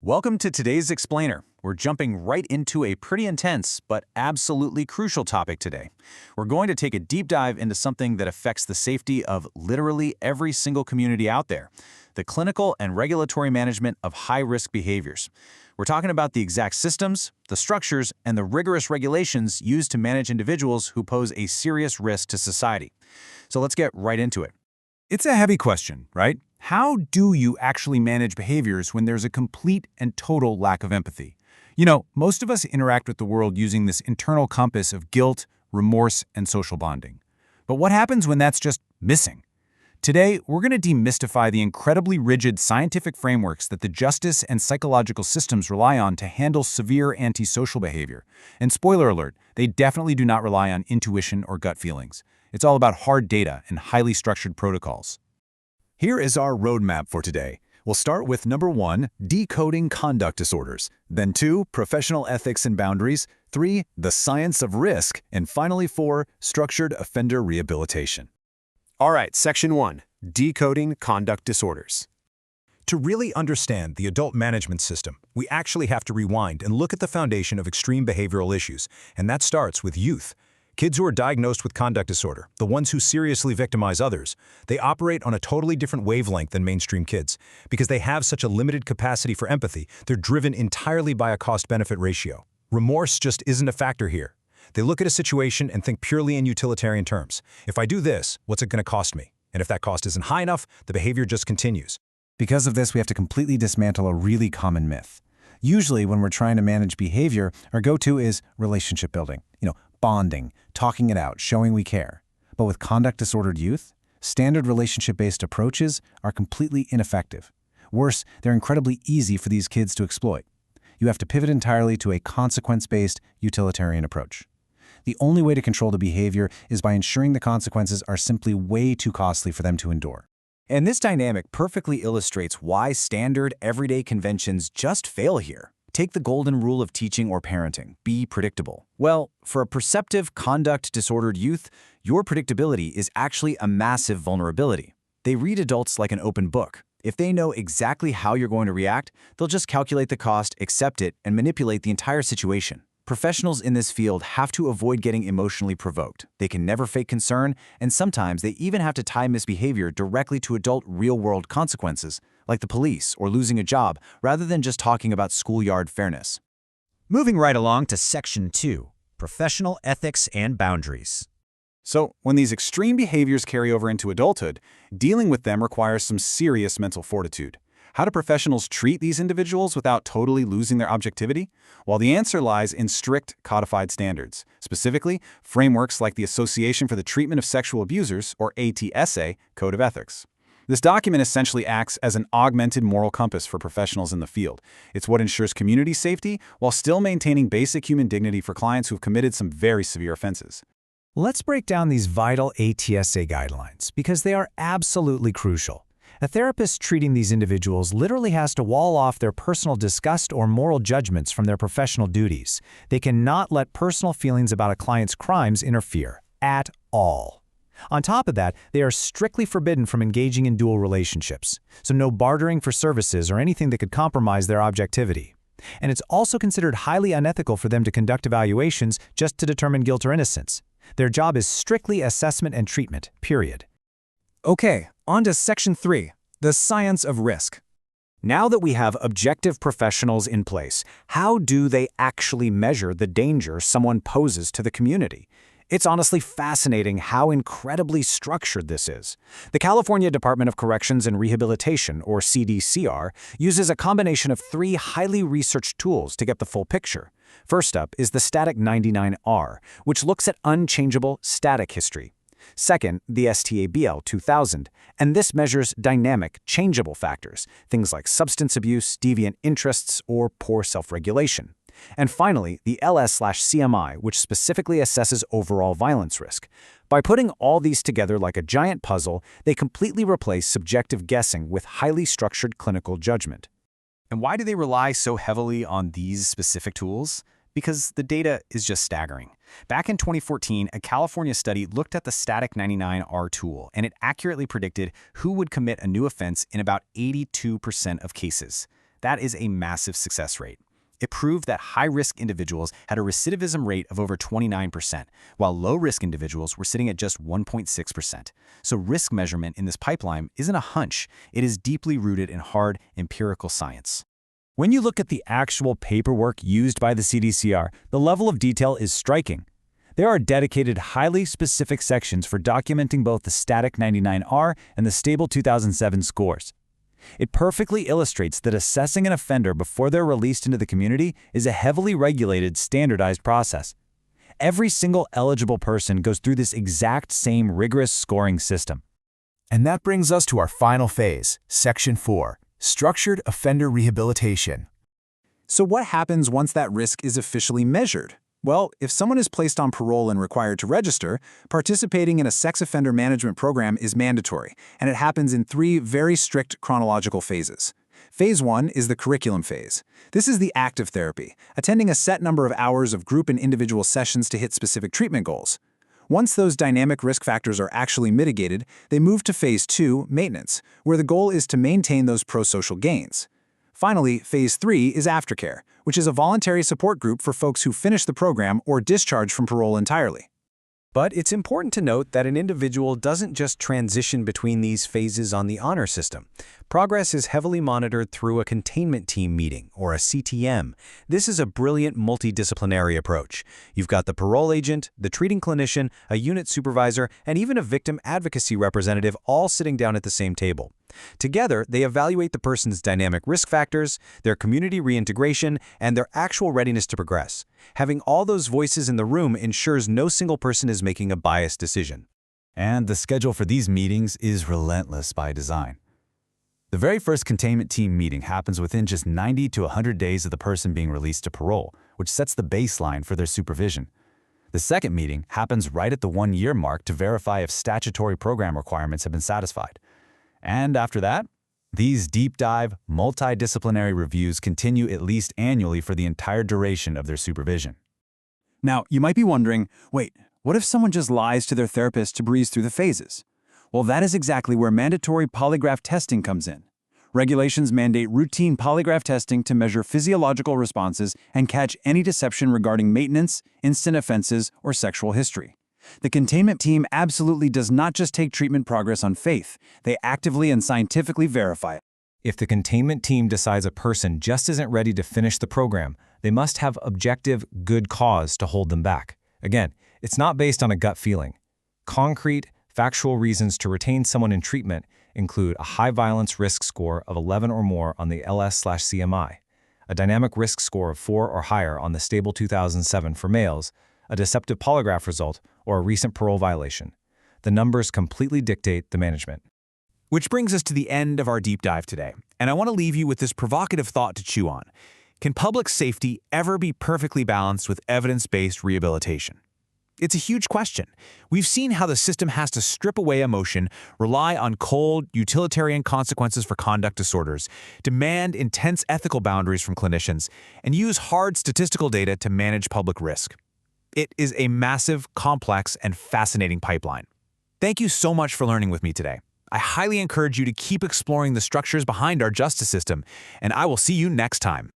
Welcome to today's Explainer. We're jumping right into a pretty intense but absolutely crucial topic today. We're going to take a deep dive into something that affects the safety of literally every single community out there, the clinical and regulatory management of high-risk behaviors. We're talking about the exact systems, the structures, and the rigorous regulations used to manage individuals who pose a serious risk to society. So let's get right into it. It's a heavy question, right? How do you actually manage behaviors when there's a complete and total lack of empathy? Most of us interact with the world using this internal compass of guilt, remorse, and social bonding. But what happens when that's just missing? Today, we're going to demystify the incredibly rigid scientific frameworks that the justice and psychological systems rely on to handle severe antisocial behavior. And spoiler alert, they definitely do not rely on intuition or gut feelings. It's all about hard data and highly structured protocols. Here is our roadmap for today. We'll start with number 1, decoding conduct disorders, then 2, professional ethics and boundaries, 3, the science of risk, and finally 4, structured offender rehabilitation. All right, Section 1, decoding conduct disorders. To really understand the adult management system, we actually have to rewind and look at the foundation of extreme behavioral issues, and that starts with youth. Kids who are diagnosed with conduct disorder, the ones who seriously victimize others, they operate on a totally different wavelength than mainstream kids. Because they have such a limited capacity for empathy, they're driven entirely by a cost-benefit ratio. Remorse just isn't a factor here. They look at a situation and think purely in utilitarian terms. If I do this, what's it going to cost me? And if that cost isn't high enough, the behavior just continues. Because of this, we have to completely dismantle a really common myth. Usually, when we're trying to manage behavior, our go-to is relationship building. Bonding, talking it out, showing we care. But with conduct-disordered youth, standard relationship-based approaches are completely ineffective. Worse, they're incredibly easy for these kids to exploit. You have to pivot entirely to a consequence-based, utilitarian approach. The only way to control the behavior is by ensuring the consequences are simply way too costly for them to endure. And this dynamic perfectly illustrates why standard, everyday conventions just fail here. Take the golden rule of teaching or parenting: be predictable. Well, for a perceptive, conduct-disordered youth, your predictability is actually a massive vulnerability. They read adults like an open book. If they know exactly how you're going to react, they'll just calculate the cost, accept it, and manipulate the entire situation. Professionals in this field have to avoid getting emotionally provoked. They can never fake concern, and sometimes they even have to tie misbehavior directly to adult real-world consequences, like the police or losing a job, rather than just talking about schoolyard fairness. Moving right along to Section 2, professional ethics and boundaries. So, when these extreme behaviors carry over into adulthood, dealing with them requires some serious mental fortitude. How do professionals treat these individuals without totally losing their objectivity? Well, the answer lies in strict codified standards, specifically frameworks like the Association for the Treatment of Sexual Abusers, or ATSA, Code of Ethics. This document essentially acts as an augmented moral compass for professionals in the field. It's what ensures community safety while still maintaining basic human dignity for clients who have committed some very severe offenses. Let's break down these vital ATSA guidelines, because they are absolutely crucial. A therapist treating these individuals literally has to wall off their personal disgust or moral judgments from their professional duties. They cannot let personal feelings about a client's crimes interfere, at all. On top of that, they are strictly forbidden from engaging in dual relationships, so no bartering for services or anything that could compromise their objectivity. And it's also considered highly unethical for them to conduct evaluations just to determine guilt or innocence. Their job is strictly assessment and treatment, period. Okay, on to Section 3, the science of risk. Now that we have objective professionals in place, how do they actually measure the danger someone poses to the community? It's honestly fascinating how incredibly structured this is. The California Department of Corrections and Rehabilitation, or CDCR, uses a combination of 3 highly researched tools to get the full picture. First up is the Static 99R, which looks at unchangeable static history. Second, the STABL 2000, and this measures dynamic, changeable factors, things like substance abuse, deviant interests, or poor self-regulation. And finally, the LS/CMI, which specifically assesses overall violence risk. By putting all these together like a giant puzzle, they completely replace subjective guessing with highly structured clinical judgment. And why do they rely so heavily on these specific tools? Because the data is just staggering. Back in 2014, a California study looked at the Static 99R tool, and it accurately predicted who would commit a new offense in about 82% of cases. That is a massive success rate. It proved that high-risk individuals had a recidivism rate of over 29%, while low-risk individuals were sitting at just 1.6%. So risk measurement in this pipeline isn't a hunch. It is deeply rooted in hard, empirical science. When you look at the actual paperwork used by the CDCR, the level of detail is striking. There are dedicated, highly specific sections for documenting both the static 99R and the stable 2007 scores. It perfectly illustrates that assessing an offender before they're released into the community is a heavily regulated, standardized process. Every single eligible person goes through this exact same rigorous scoring system. And that brings us to our final phase, Section 4, Structured Offender Rehabilitation. So what happens once that risk is officially measured? Well, if someone is placed on parole and required to register, participating in a sex offender management program is mandatory, and it happens in 3 very strict chronological phases. Phase 1 is the curriculum phase. This is the active therapy, attending a set number of hours of group and individual sessions to hit specific treatment goals. Once those dynamic risk factors are actually mitigated, they move to Phase 2, maintenance, where the goal is to maintain those pro-social gains. Finally, Phase 3 is aftercare, which is a voluntary support group for folks who finish the program or discharge from parole entirely. But it's important to note that an individual doesn't just transition between these phases on the honor system. Progress is heavily monitored through a containment team meeting, or a CTM. This is a brilliant multidisciplinary approach. You've got the parole agent, the treating clinician, a unit supervisor, and even a victim advocacy representative all sitting down at the same table. Together, they evaluate the person's dynamic risk factors, their community reintegration, and their actual readiness to progress. Having all those voices in the room ensures no single person is making a biased decision. And the schedule for these meetings is relentless by design. The very first containment team meeting happens within just 90 to 100 days of the person being released to parole, which sets the baseline for their supervision. The second meeting happens right at the 1-year mark to verify if statutory program requirements have been satisfied. And after that, these deep dive, multidisciplinary reviews continue at least annually for the entire duration of their supervision. Now, you might be wondering, wait, what if someone just lies to their therapist to breeze through the phases? Well, that is exactly where mandatory polygraph testing comes in. Regulations mandate routine polygraph testing to measure physiological responses and catch any deception regarding maintenance, instant offenses, or sexual history. The containment team absolutely does not just take treatment progress on faith, they actively and scientifically verify it. If the containment team decides a person just isn't ready to finish the program, they must have objective, good cause to hold them back. Again, it's not based on a gut feeling. Concrete, factual reasons to retain someone in treatment include a high violence risk score of 11 or more on the LS/CMI, a dynamic risk score of 4 or higher on the stable 2007 for males, a deceptive polygraph result, or a recent parole violation. The numbers completely dictate the management. Which brings us to the end of our deep dive today, and I want to leave you with this provocative thought to chew on. Can public safety ever be perfectly balanced with evidence-based rehabilitation? It's a huge question. We've seen how the system has to strip away emotion, rely on cold, utilitarian consequences for conduct disorders, demand intense ethical boundaries from clinicians, and use hard statistical data to manage public risk. It is a massive, complex, and fascinating pipeline. Thank you so much for learning with me today. I highly encourage you to keep exploring the structures behind our justice system, and I will see you next time.